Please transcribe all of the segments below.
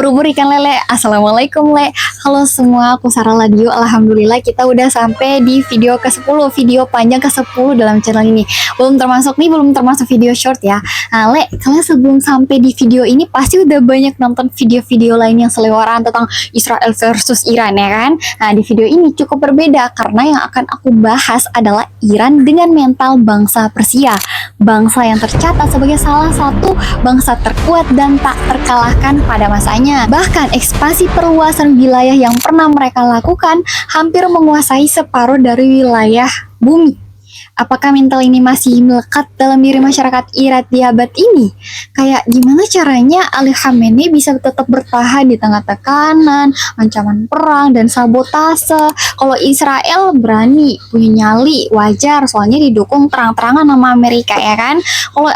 buru-buru ikan lele. Assalamualaikum le. Halo semua, aku Sarah Ladio. Alhamdulillah kita udah sampai di video ke-10, video panjang ke-10 dalam channel ini. Belum termasuk video short ya. Nah le, kalian sebelum sampai di video ini pasti udah banyak nonton video-video lain yang selewaran tentang Israel versus Iran ya kan. Nah di video ini cukup berbeda karena yang akan aku bahas adalah Iran dengan mental bangsa Persia. Bangsa yang tercatat sebagai salah satu bangsa terkuat dan tak terkalahkan pada masanya. Bahkan ekspansi perluasan wilayah yang pernah mereka lakukan hampir menguasai separuh dari wilayah bumi. Apakah mental ini masih melekat dalam diri masyarakat Iran di abad ini? Kayak gimana caranya Ali Khamenei bisa tetap bertahan di tengah tekanan, ancaman perang, dan sabotase? Kalau Israel berani, punya nyali, wajar, soalnya didukung terang-terangan sama Amerika ya kan? Kalau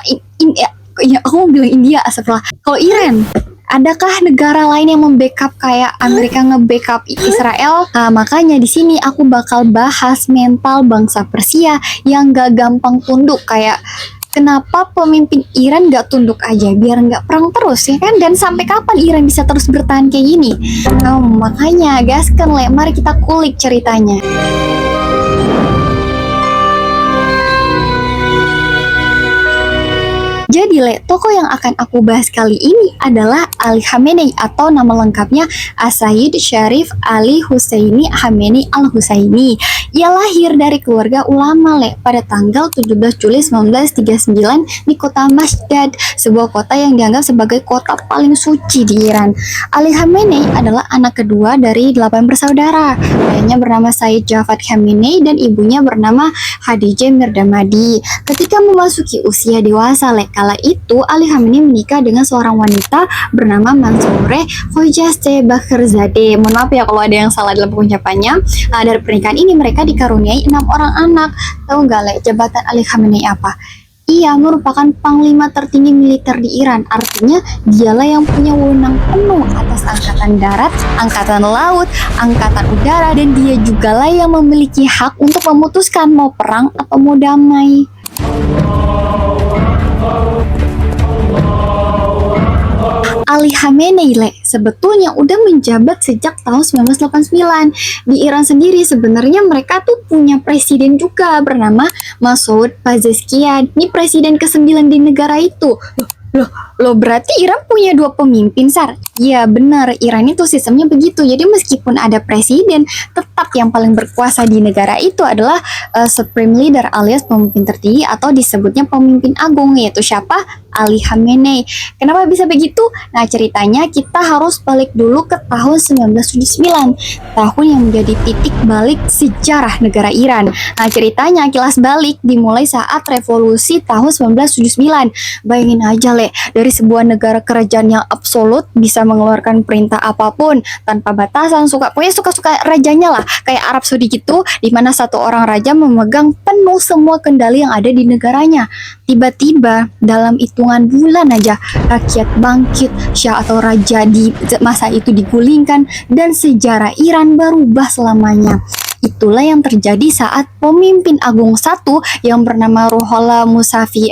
aku mau bilang India, astagfirullah. Kalau Iran, adakah negara lain yang membackup kayak Amerika nge-backup Israel? Nah, makanya di sini aku bakal bahas mental bangsa Persia yang gak gampang tunduk. Kayak kenapa pemimpin Iran gak tunduk aja biar gak perang terus ya kan? Dan sampai kapan Iran bisa terus bertahan kayak gini? Nah, makanya gaskan le, mari kita kulik ceritanya. Jadi le, tokoh yang akan aku bahas kali ini adalah Ali Khamenei atau nama lengkapnya As-Sayyid Syarif Ali Husseini Khamenei Al-Husaini. Ia lahir dari keluarga ulama le pada tanggal 17 Juli 1939 di kota Masjid, sebuah kota yang dianggap sebagai kota paling suci di Iran. Ali Khamenei adalah anak kedua dari 8 bersaudara. Ayahnya bernama Sayyid Javad Khamenei dan ibunya bernama Khadijah Mirdamadi. Ketika memasuki usia dewasa le, kala itu Ali Khamenei menikah dengan seorang wanita bernama Mansoureh Khojaste Bakhrzadeh. Mohon maaf ya kalau ada yang salah dalam pengucapannya. Nah, dari pernikahan ini mereka dikaruniai 6 orang anak. Tahu nggak le, jabatan Ali Khamenei apa? Ia merupakan panglima tertinggi militer di Iran. Artinya dialah yang punya wewenang penuh atas angkatan darat, angkatan laut, angkatan udara, dan dia jugalah yang memiliki hak untuk memutuskan mau perang atau mau damai. Ali Khamenei le, sebetulnya udah menjabat sejak tahun 1989. Di Iran sendiri sebenarnya mereka tuh punya presiden juga bernama Masoud Pezeshkian. Ini presiden ke-9 di negara itu. Loh, berarti Iran punya 2 pemimpin, Sar? Ya benar, Iran itu sistemnya begitu. Jadi meskipun ada presiden, tetap yang paling berkuasa di negara itu adalah Supreme Leader alias pemimpin tertinggi atau disebutnya pemimpin agung, yaitu siapa? Ali Khamenei. Kenapa bisa begitu? Nah, ceritanya kita harus balik dulu ke tahun 1979, tahun yang menjadi titik balik sejarah negara Iran. Nah, ceritanya kilas balik dimulai saat revolusi tahun 1979. Bayangin aja le, dari sebuah negara kerajaan yang absolut bisa mengeluarkan perintah apapun tanpa batasan, pokoknya suka-suka rajanya lah, kayak Arab Saudi gitu, dimana satu orang raja memegang penuh semua kendali yang ada di negaranya. Tiba-tiba dalam hitungan bulan aja rakyat bangkit, syah atau raja di masa itu digulingkan, dan sejarah Iran berubah selamanya. Itulah yang terjadi saat pemimpin agung satu yang bernama Ruhollah Musafi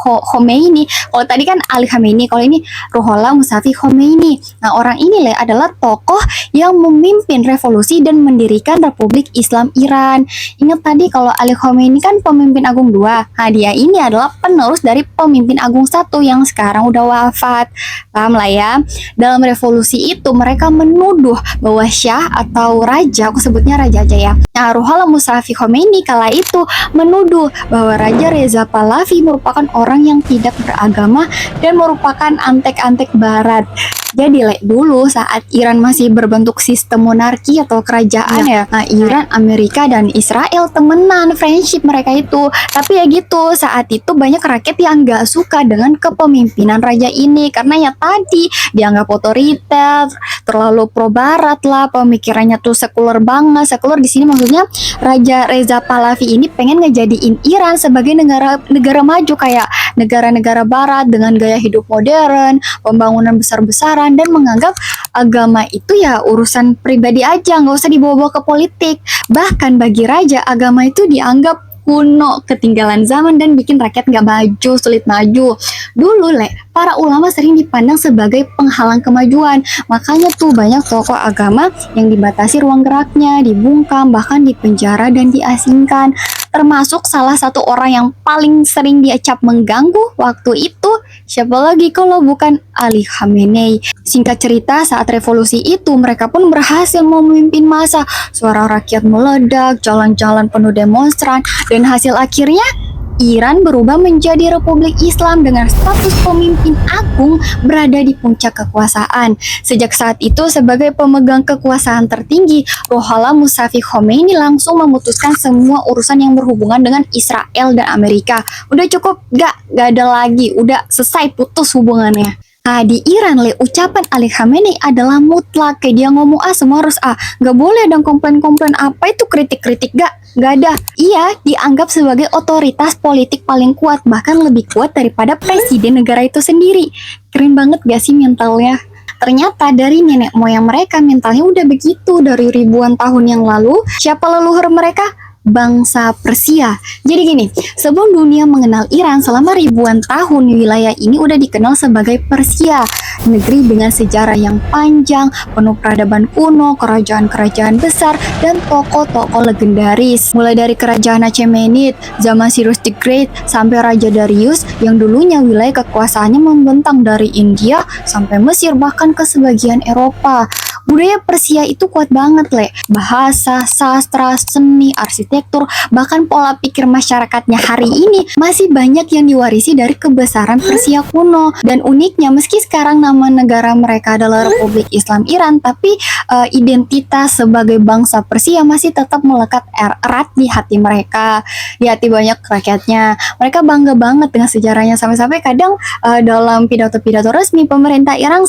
Khomeini. Kalau tadi kan Ali Khamenei, kalau ini Ruhollah Musafi Khomeini. Nah, orang ini adalah tokoh yang memimpin revolusi dan mendirikan Republik Islam Iran. Ingat tadi kalau Ali Khomeini kan pemimpin agung 2. Nah, dia ini adalah penerus dari pemimpin agung 1 yang sekarang udah wafat. Paham lah ya? Dalam revolusi itu mereka menuduh bahwa syah atau raja, aku sebutnya raja aja ya. Nah, Ruhollah Musafi Khomeini kala itu menuduh bahwa Raja Reza Pahlavi merupakan orang yang tidak beragama dan merupakan antek-antek barat. Jadi dulu saat Iran masih berbentuk sistem monarki atau kerajaan ya. Nah, Iran, Amerika, dan Israel temenan, friendship mereka itu. Tapi ya gitu, saat itu banyak rakyat yang gak suka dengan kepemimpinan raja ini karena ya tadi dianggap otoriter, terlalu pro barat lah, pemikirannya tuh sekuler banget. Sekuler di sini maksudnya Raja Reza Pahlavi ini pengen ngejadiin Iran sebagai negara maju kayak negara-negara barat dengan gaya hidup modern, pembangunan besar-besaran, dan menganggap agama itu ya urusan pribadi aja, nggak usah dibawa-bawa ke politik. Bahkan bagi raja, agama itu dianggap kuno, ketinggalan zaman, dan bikin rakyat nggak maju, sulit maju. Dulu, para ulama sering dipandang sebagai penghalang kemajuan. Makanya tuh banyak tokoh agama yang dibatasi ruang geraknya, dibungkam, bahkan dipenjara dan diasingkan. Termasuk salah satu orang yang paling sering diacap mengganggu waktu itu, siapa lagi kalau bukan Ali Khamenei. Singkat cerita, saat revolusi itu mereka pun berhasil memimpin massa. Suara rakyat meledak, jalan-jalan penuh demonstran, dan hasil akhirnya Iran berubah menjadi Republik Islam dengan status pemimpin agung berada di puncak kekuasaan. Sejak saat itu, sebagai pemegang kekuasaan tertinggi, Ruhollah Musafi Khomeini langsung memutuskan semua urusan yang berhubungan dengan Israel dan Amerika. Udah cukup, gak ada lagi, udah selesai, putus hubungannya. Nah, di Iran, ucapan Ali Khamenei adalah mutlak. Kayak dia ngomong A, semua harus A. Gak boleh ada komplain-komplain apa itu kritik-kritik. Gak ada. Ia dianggap sebagai otoritas politik paling kuat, bahkan lebih kuat daripada presiden negara itu sendiri. Keren banget gak sih mentalnya? Ternyata dari nenek moyang mereka mentalnya udah begitu dari ribuan tahun yang lalu. Siapa leluhur mereka? Bangsa Persia. Jadi gini, sebelum dunia mengenal Iran, selama ribuan tahun wilayah ini udah dikenal sebagai Persia, negeri dengan sejarah yang panjang, penuh peradaban kuno, kerajaan-kerajaan besar, dan tokoh-tokoh legendaris. Mulai dari kerajaan Achaemenid, zaman Cyrus the Great, sampai Raja Darius yang dulunya wilayah kekuasaannya membentang dari India sampai Mesir, bahkan ke sebagian Eropa. Budaya Persia itu kuat banget, Bahasa, sastra, seni, arsitektur, bahkan pola pikir masyarakatnya hari ini masih banyak yang diwarisi dari kebesaran Persia kuno. Dan uniknya, meski sekarang nama negara mereka adalah Republik Islam Iran, tapi identitas sebagai bangsa Persia masih tetap melekat erat di hati mereka, di hati banyak rakyatnya. Mereka bangga banget dengan sejarahnya, sampai-sampai kadang dalam pidato-pidato resmi pemerintah Iran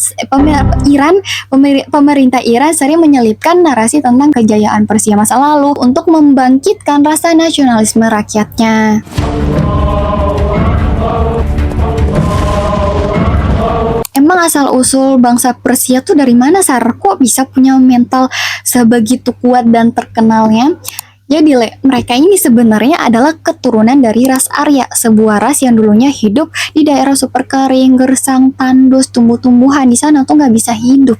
sering menyelipkan narasi tentang kejayaan Persia masa lalu untuk membangkitkan rasa nasionalisme rakyatnya. Emang asal-usul bangsa Persia tuh dari mana, Sar? Kok bisa punya mental sebegitu kuat dan terkenalnya? Jadi, mereka ini sebenarnya adalah keturunan dari ras Arya, sebuah ras yang dulunya hidup di daerah super kering, gersang, tandus, tumbuh-tumbuhan. Di sana tuh nggak bisa hidup,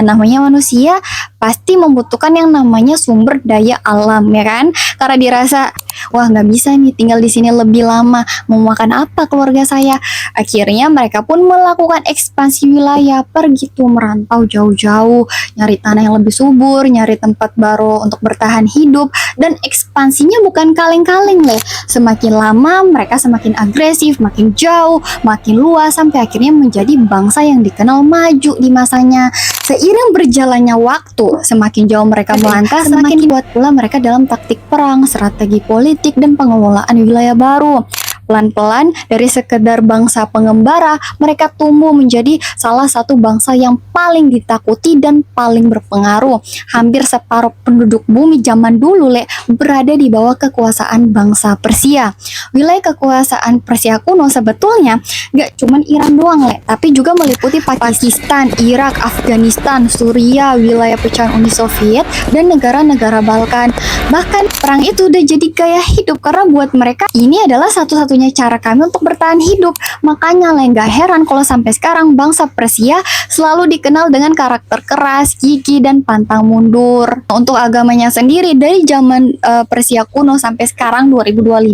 namanya manusia pasti membutuhkan yang namanya sumber daya alam, ya kan? Karena dirasa, wah nggak bisa nih tinggal di sini lebih lama, mau makan apa keluarga saya? Akhirnya mereka pun melakukan ekspansi wilayah, pergi tuh merantau jauh-jauh, nyari tanah yang lebih subur, nyari tempat baru untuk bertahan hidup. Dan ekspansinya bukan kaleng-kaleng, Semakin lama mereka semakin agresif, makin jauh, makin luas, sampai akhirnya menjadi bangsa yang dikenal maju di masanya. Seiring berjalannya waktu, semakin jauh mereka melangkah, semakin kuat pula mereka dalam taktik perang, strategi politik, dan pengelolaan wilayah baru. Pelan-pelan dari sekedar bangsa pengembara, mereka tumbuh menjadi salah satu bangsa yang paling ditakuti dan paling berpengaruh. Hampir separuh penduduk bumi zaman dulu, berada di bawah kekuasaan bangsa Persia. Wilayah kekuasaan Persia kuno sebetulnya gak cuman Iran doang, tapi juga meliputi Pakistan, Irak, Afghanistan, Suriah, wilayah pecahan Uni Soviet, dan negara-negara Balkan. Bahkan perang itu udah jadi gaya hidup, karena buat mereka ini adalah satu-satunya cara kami untuk bertahan hidup. Makanya gak heran kalau sampai sekarang bangsa Persia selalu dikenal dengan karakter keras, gigih, dan pantang mundur. Untuk agamanya sendiri, dari zaman Persia kuno sampai sekarang 2025,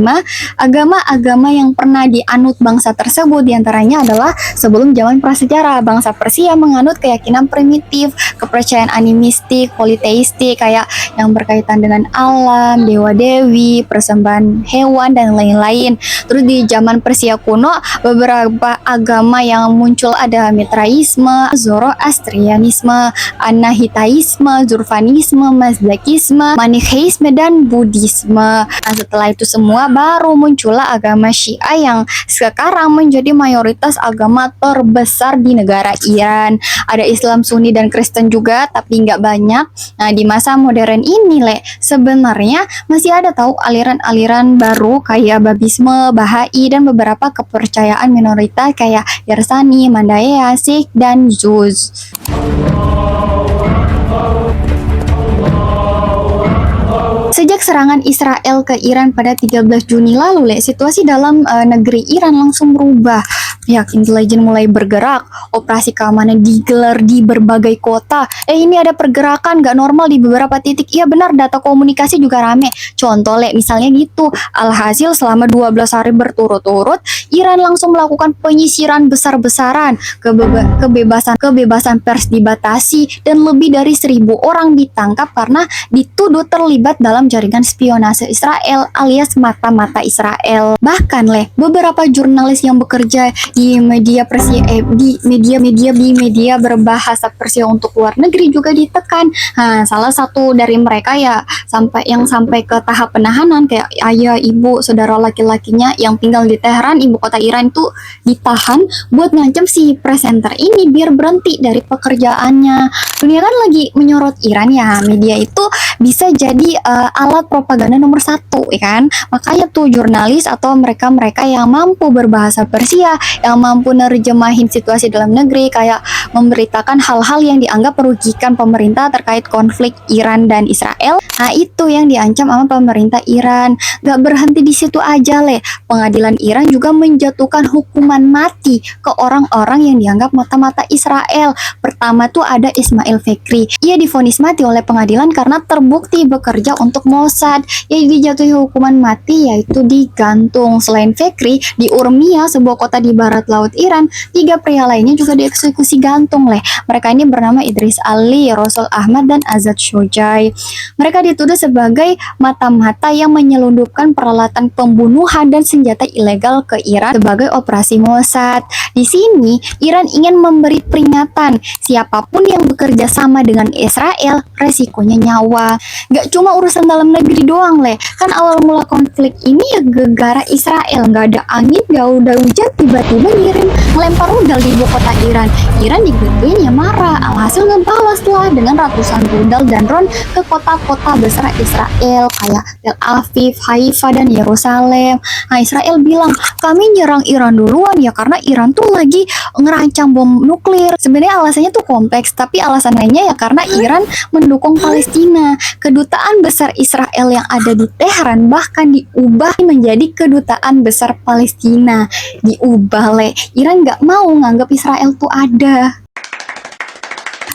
agama-agama yang pernah dianut bangsa tersebut diantaranya adalah sebelum zaman prasejarah, bangsa Persia menganut keyakinan primitif, kepercayaan animistik, politeistik, kayak yang berkaitan dengan alam, dewa-dewi, persembahan hewan, dan lain-lain. Terus di zaman Persia kuno, beberapa agama yang muncul ada Mitraisme, Zoroastrianisme, Anahitaisme, Zurfanisme, Mazdakisme, Manicheisme, dan Buddhisme. Nah, setelah itu semua baru muncullah agama Syiah yang sekarang menjadi mayoritas agama terbesar di negara Iran. Ada Islam Sunni dan Kristen juga, tapi nggak banyak. Nah, di masa modern ini, sebenarnya masih ada tahu aliran-aliran baru kayak Babisme, Bahai, dan beberapa kepercayaan minoritas kayak Yarsani, Mandaya, Sikh, dan Zuz. Sejak serangan Israel ke Iran pada 13 Juni lalu, situasi dalam negeri Iran langsung berubah. Pihak intelijen mulai bergerak, operasi keamanan digelar di berbagai kota. Ini ada pergerakan gak normal di beberapa titik. Iya benar, data komunikasi juga rame. Contoh misalnya gitu. Alhasil selama 12 hari berturut-turut, Iran langsung melakukan penyisiran besar-besaran. Kebebasan pers dibatasi dan lebih dari 1.000 orang ditangkap karena dituduh terlibat dalam jaringan spionase Israel alias mata-mata Israel. Bahkan beberapa jurnalis yang bekerja di media berbahasa Persia untuk luar negeri juga ditekan. Nah, salah satu dari mereka sampai ke tahap penahanan, kayak ayah, ibu, saudara laki-lakinya yang tinggal di Teheran, ibu kota Iran, itu ditahan buat ngancam si presenter ini biar berhenti dari pekerjaannya. Dunia kan lagi menyorot Iran ya, media itu bisa jadi alat propaganda nomor 1 ya kan. Makanya tuh jurnalis atau mereka-mereka yang mampu berbahasa Persia, yang mampu nerjemahin situasi dalam negeri, kayak memberitakan hal-hal yang dianggap merugikan pemerintah terkait konflik Iran dan Israel. Nah, itu yang diancam sama pemerintah Iran. Gak berhenti di situ aja, Pengadilan Iran juga menjatuhkan hukuman mati ke orang-orang yang dianggap mata-mata Israel. Pertama tuh ada Ismail Fikri. Ia divonis mati oleh pengadilan karena terbukti bekerja untuk Mossad. Ia dijatuhi hukuman mati yaitu digantung. Selain Fikri, di Urmia, sebuah kota di barat laut Iran, 3 pria lainnya juga dieksekusi gantung. Mereka ini bernama Idris Ali, Rasul Ahmad, dan Azad Shojai. Mereka dituduh sebagai mata-mata yang menyelundupkan peralatan pembunuhan dan senjata ilegal ke Iran sebagai operasi Mossad. Di sini, Iran ingin memberi peringatan, siapapun yang bekerja sama dengan Israel, resikonya nyawa. Gak cuma urusan dalam negeri doang, kan awal mula konflik ini ya gegara Israel. Gak ada angin, gak udah hujan, tiba-tiba ngirim melempar rudal di ibu kota Iran. Iran digituin ya marah, alhasil ngebalas dengan ratusan rudal dan drone ke kota-kota besar Israel kayak Tel Aviv, Haifa, dan Yerusalem. Nah, Israel bilang, kami nyerang Iran duluan ya karena Iran tuh lagi ngerancang bom nuklir. Sebenarnya alasannya tuh kompleks, tapi alasan lainnya ya karena Iran mendukung Palestina. Kedutaan besar Israel yang ada di Teheran bahkan diubah menjadi kedutaan besar Palestina. Diubah, Iran gak mau nganggap Israel tuh ada.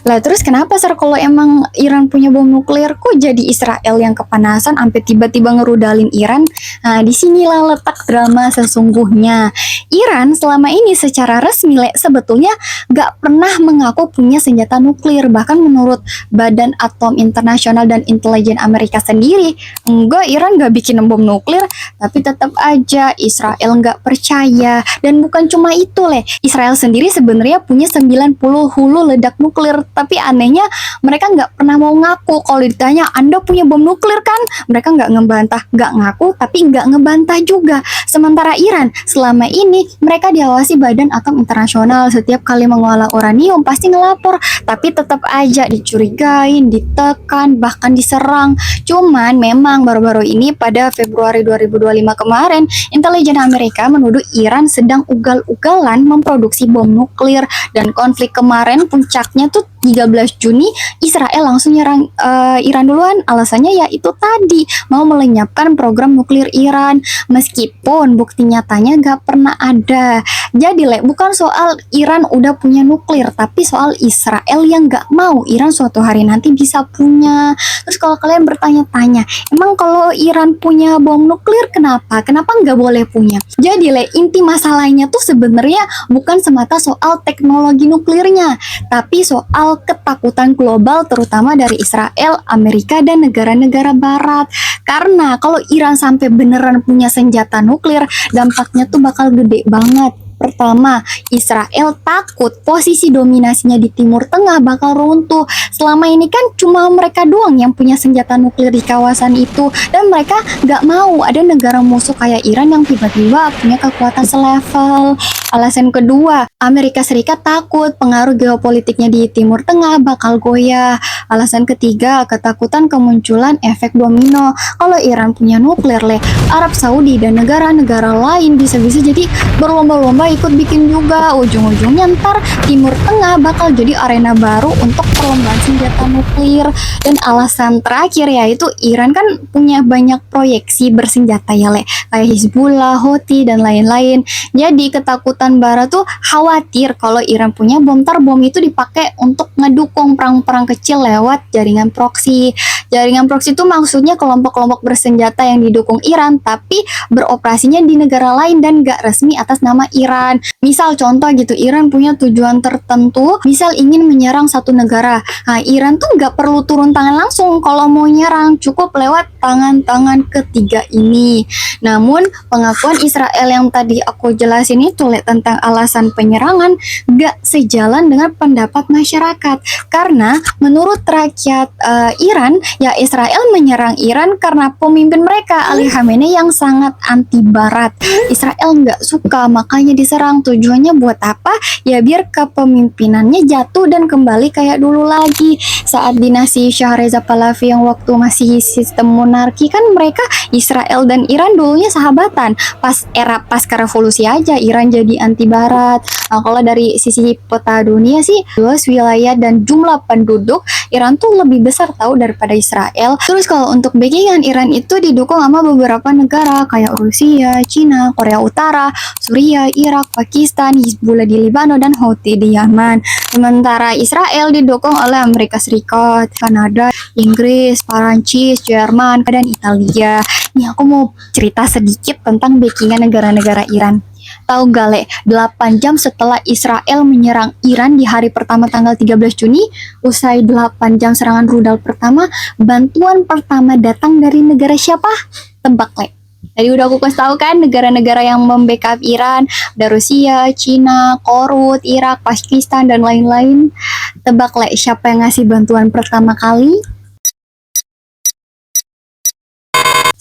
Terus kenapa kalau emang Iran punya bom nuklir, kok jadi Israel yang kepanasan sampai tiba-tiba ngerudalin Iran? Nah, disinilah letak drama sesungguhnya. Iran selama ini secara resmi sebetulnya gak pernah mengaku punya senjata nuklir. Bahkan menurut Badan Atom Internasional dan Intelijen Amerika sendiri, enggak, Iran gak bikin bom nuklir. Tapi tetap aja Israel gak percaya. Dan bukan cuma itu, Israel sendiri sebenarnya punya 90 hulu ledak nuklir. Tapi anehnya mereka nggak pernah mau ngaku. Kalau ditanya, Anda punya bom nuklir kan? Mereka nggak ngebantah, nggak ngaku, tapi nggak ngebantah juga. Sementara Iran, selama ini mereka diawasi Badan Atom Internasional. Setiap kali mengolah uranium pasti ngelapor, tapi tetap aja dicurigain, ditekan, bahkan diserang. Cuman memang baru-baru ini pada Februari 2025 kemarin, intelijen Amerika menuduh Iran sedang ugal-ugalan memproduksi bom nuklir. Dan konflik kemarin puncaknya tuh 13 Juni, Israel langsung nyerang Iran duluan. Alasannya ya itu tadi, mau melenyapkan program nuklir Iran. Meskipun bukti nyatanya gak pernah ada. Jadi bukan soal Iran udah punya nuklir, tapi soal Israel yang gak mau Iran suatu hari nanti bisa punya. Terus kalau kalian bertanya-tanya, emang kalau Iran punya bom nuklir kenapa? Kenapa nggak boleh punya? Jadi inti masalahnya tuh sebenarnya bukan semata soal teknologi nuklirnya, tapi soal ketakutan global terutama dari Israel, Amerika, dan negara-negara barat. Karena kalau Iran sampai beneran punya senjata nuklir, dampaknya tuh bakal gede banget. Pertama, Israel takut posisi dominasinya di Timur Tengah bakal runtuh. Selama ini kan cuma mereka doang yang punya senjata nuklir di kawasan itu, dan mereka gak mau ada negara musuh kayak Iran yang tiba-tiba punya kekuatan selevel. Alasan kedua, Amerika Serikat takut pengaruh geopolitiknya di Timur Tengah bakal goyah. Alasan ketiga, ketakutan kemunculan efek domino. Kalau Iran punya nuklir, Arab Saudi dan negara-negara lain bisa-bisa jadi berlomba-lomba ikut bikin juga. Ujung-ujungnya ntar Timur Tengah bakal jadi arena baru untuk perlombaan senjata nuklir. Dan alasan terakhir yaitu Iran kan punya banyak proyeksi bersenjata ya, kayak Hizbullah, Houthi, dan lain-lain. Jadi ketakutan Barat tuh khawatir kalau Iran punya bom, bom itu dipakai untuk ngedukung perang-perang kecil lewat jaringan proksi. Jaringan proksi itu maksudnya kelompok-kelompok bersenjata yang didukung Iran tapi beroperasinya di negara lain dan gak resmi atas nama Iran. Misal contoh gitu, Iran punya tujuan tertentu, misal ingin menyerang satu negara. Nah, Iran tuh gak perlu turun tangan langsung kalau mau nyerang, cukup lewat tangan-tangan ketiga ini. Namun pengakuan Israel yang tadi aku jelasin itu tentang alasan penyerangan gak sejalan dengan pendapat masyarakat. Karena menurut rakyat Iran, ya Israel menyerang Iran karena pemimpin mereka Ali Khamenei yang sangat anti Barat. Israel nggak suka, makanya diserang. Tujuannya buat apa? Ya biar kepemimpinannya jatuh dan kembali kayak dulu lagi. Saat dinasti Shah Reza Pahlavi yang waktu masih sistem monarki kan mereka Israel dan Iran dulunya sahabatan. Pas era pasca revolusi aja Iran jadi anti Barat. Nah, kalau dari sisi peta dunia sih, luas wilayah dan jumlah penduduk Iran tuh lebih besar tahu daripada Israel. Terus kalau untuk backingan Iran itu didukung sama beberapa negara kayak Rusia, Cina, Korea Utara, Suriah, Irak, Pakistan, Hizbullah di Lebanon, dan Houthi di Yaman. Sementara Israel didukung oleh Amerika Serikat, Kanada, Inggris, Perancis, Jerman, dan Italia. Nih aku mau cerita sedikit tentang backingan negara-negara Iran. Tahu gak 8 jam setelah Israel menyerang Iran di hari pertama tanggal 13 Juni, usai 8 jam serangan rudal pertama, bantuan pertama datang dari negara siapa? Tebak Tadi udah aku kasih tahu kan negara-negara yang membackup Iran, ada Rusia, Cina, Korut, Irak, Pakistan, dan lain-lain. Tebak siapa yang ngasih bantuan pertama kali?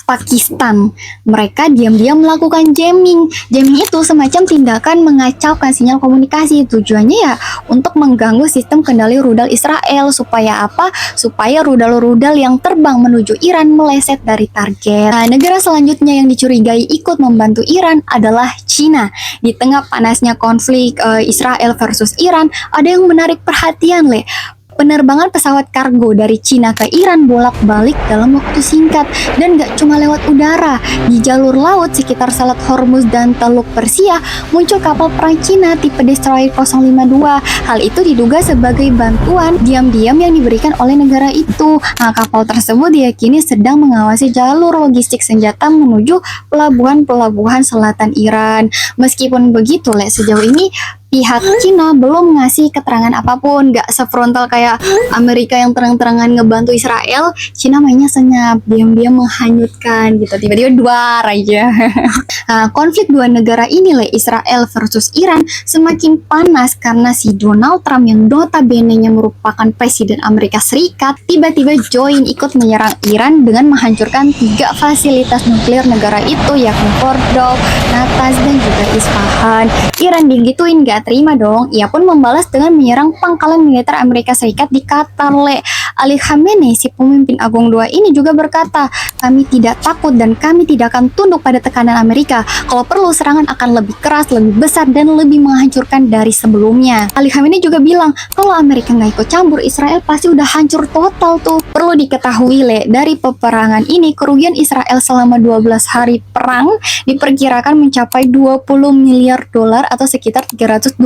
Pakistan. Mereka diam-diam melakukan jamming. Jamming itu semacam tindakan mengacaukan sinyal komunikasi. Tujuannya ya untuk mengganggu sistem kendali rudal Israel. Supaya apa? Supaya rudal-rudal yang terbang menuju Iran meleset dari target. Nah, negara selanjutnya yang dicurigai ikut membantu Iran adalah Cina. Di tengah panasnya konflik Israel versus Iran, ada yang menarik perhatian, Penerbangan pesawat kargo dari Cina ke Iran bolak-balik dalam waktu singkat, dan gak cuma lewat udara. Di jalur laut sekitar Selat Hormuz dan Teluk Persia muncul kapal perang Cina tipe Destroyer 052. Hal itu diduga sebagai bantuan diam-diam yang diberikan oleh negara itu. Nah, kapal tersebut diyakini sedang mengawasi jalur logistik senjata menuju pelabuhan-pelabuhan selatan Iran. Meskipun begitu, sejauh ini pihak Cina belum ngasih keterangan apapun, gak sefrontal kayak Amerika yang terang-terangan ngebantu Israel. Cina mainnya senyap, diam-diam menghanyutkan gitu, tiba-tiba duar aja. Nah, konflik dua negara ini Israel versus Iran semakin panas karena si Donald Trump yang notabene-nya merupakan presiden Amerika Serikat tiba-tiba join ikut menyerang Iran dengan menghancurkan 3 fasilitas nuklir negara itu, yakni Fordow, Natanz, dan juga Isfahan. Iran digituin gak terima dong. Ia pun membalas dengan menyerang pangkalan militer Amerika Serikat di Qatar. Ali Khamenei, si pemimpin agung II ini juga berkata, kami tidak takut dan kami tidak akan tunduk pada tekanan Amerika. Kalau perlu serangan akan lebih keras, lebih besar, dan lebih menghancurkan dari sebelumnya. Ali Khamenei juga bilang kalau Amerika nggak ikut campur, Israel pasti udah hancur total tuh. Perlu diketahui dari peperangan ini kerugian Israel selama 12 hari perang diperkirakan mencapai 20 miliar dolar atau sekitar 325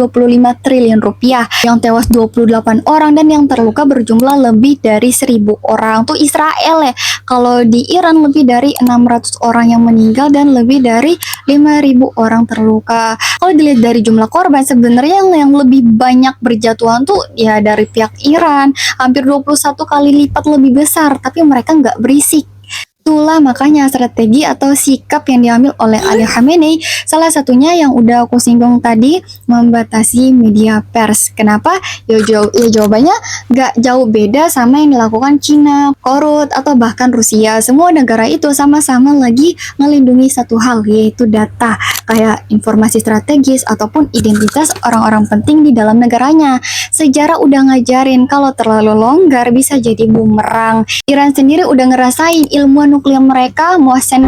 triliun rupiah. Yang tewas 28 orang dan yang terluka berjumlah lebih dari 1.000 orang. Tuh Israel Kalau di Iran lebih dari 600 orang yang meninggal dan lebih dari 5.000 orang terluka. Kalau dilihat dari jumlah korban, sebenarnya yang lebih banyak berjatuhan tuh ya dari pihak Iran, hampir 21 kali lipat lebih besar, tapi mereka nggak berisik. Itulah makanya strategi atau sikap yang diambil oleh Ali Khamenei, salah satunya yang udah aku singgung tadi, membatasi media pers. Kenapa? Ya jawabannya nggak jauh beda sama yang dilakukan Cina, Korut, atau bahkan Rusia. Semua negara itu sama-sama lagi melindungi satu hal, yaitu data, kayak informasi strategis ataupun identitas orang-orang penting di dalam negaranya. Sejarah udah ngajarin kalau terlalu longgar bisa jadi bumerang. Iran sendiri udah ngerasain ilmuwan nuklir mereka, Mohsen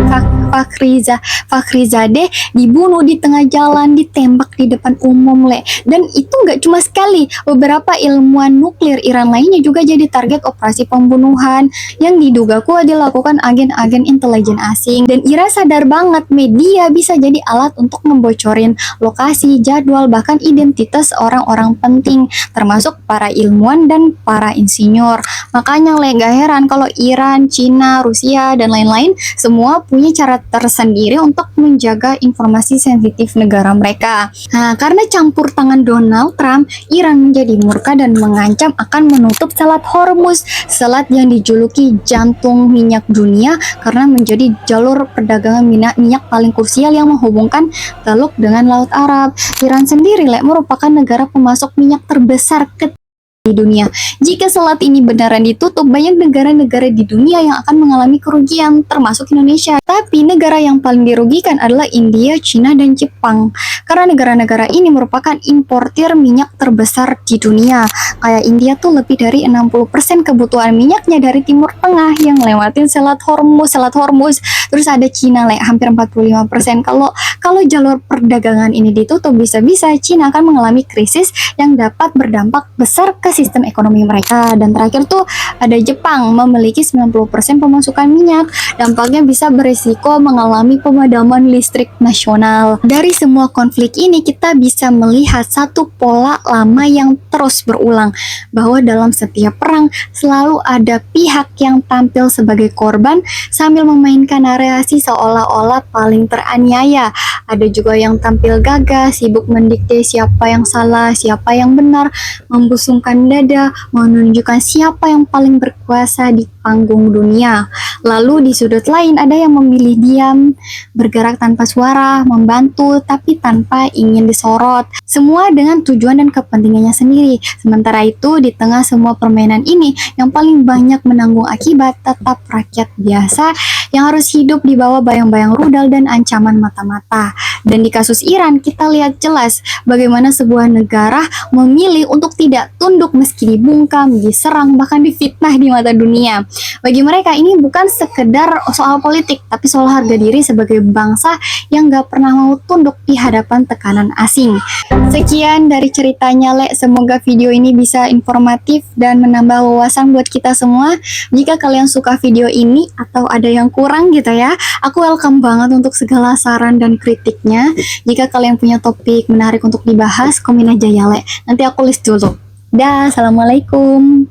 Fakhrizadeh dibunuh di tengah jalan, ditembak di depan umum, Le. Dan itu nggak cuma sekali, beberapa ilmuwan nuklir Iran lainnya juga jadi target operasi pembunuhan yang diduga kuat dilakukan agen-agen intelijen asing. Dan Iran sadar banget media bisa jadi alat untuk ngebocorin lokasi, jadwal, bahkan identitas orang-orang penting, termasuk para ilmuwan dan para insinyur. Makanya Le, gak heran kalau Iran, Cina, Rusia, dan lain-lain semua punya cara tersendiri untuk menjaga informasi sensitif negara mereka. Nah, karena campur tangan Donald Trump, Iran menjadi murka dan mengancam akan menutup Selat Hormuz, selat yang dijuluki jantung minyak dunia karena menjadi jalur perdagangan minyak paling krusial yang menghubungkan Teluk dengan Laut Arab. Iran sendiri merupakan negara pemasok minyak terbesar di dunia. Jika selat ini beneran ditutup, banyak negara-negara di dunia yang akan mengalami kerugian, termasuk Indonesia. Tapi negara yang paling dirugikan adalah India, Cina, dan Jepang. Karena negara-negara ini merupakan importir minyak terbesar di dunia. Kayak India tuh lebih dari 60% kebutuhan minyaknya dari Timur Tengah yang lewatin Selat Hormuz. Terus ada Cina, hampir 45%. Kalau jalur perdagangan ini ditutup, bisa-bisa Cina akan mengalami krisis yang dapat berdampak besar ke sistem ekonomi mereka. Dan terakhir tuh ada Jepang, memiliki 90% pemasukan minyak. Dampaknya bisa berisiko mengalami pemadaman listrik nasional. Dari semua konflik ini kita bisa melihat satu pola lama yang terus berulang, bahwa dalam setiap perang selalu ada pihak yang tampil sebagai korban sambil memainkan narasi seolah-olah paling teraniaya. Ada juga yang tampil gagah, sibuk mendikte siapa yang salah, siapa yang benar, membusungkan dada, menunjukkan siapa yang paling berkuasa di panggung dunia. Lalu di sudut lain ada yang memilih diam, bergerak tanpa suara, membantu tapi tanpa ingin disorot. Semua dengan tujuan dan kepentingannya sendiri. Sementara itu di tengah semua permainan ini, yang paling banyak menanggung akibat tetap rakyat biasa yang harus hidup di bawah bayang-bayang rudal dan ancaman mata-mata. Dan di kasus Iran kita lihat jelas bagaimana sebuah negara memilih untuk tidak tunduk meski dibungkam, diserang, bahkan difitnah di mata dunia. Bagi mereka ini bukan sekedar soal politik, tapi soal harga diri sebagai bangsa yang gak pernah mau tunduk di hadapan tekanan asing. Sekian dari ceritanya, Le. Semoga video ini bisa informatif dan menambah wawasan buat kita semua. Jika kalian suka video ini atau ada yang kurang gitu ya, aku welcome banget untuk segala saran dan kritiknya. Jika kalian punya topik menarik untuk dibahas, komen aja ya, Le. Nanti aku list dulu. Dah, assalamualaikum.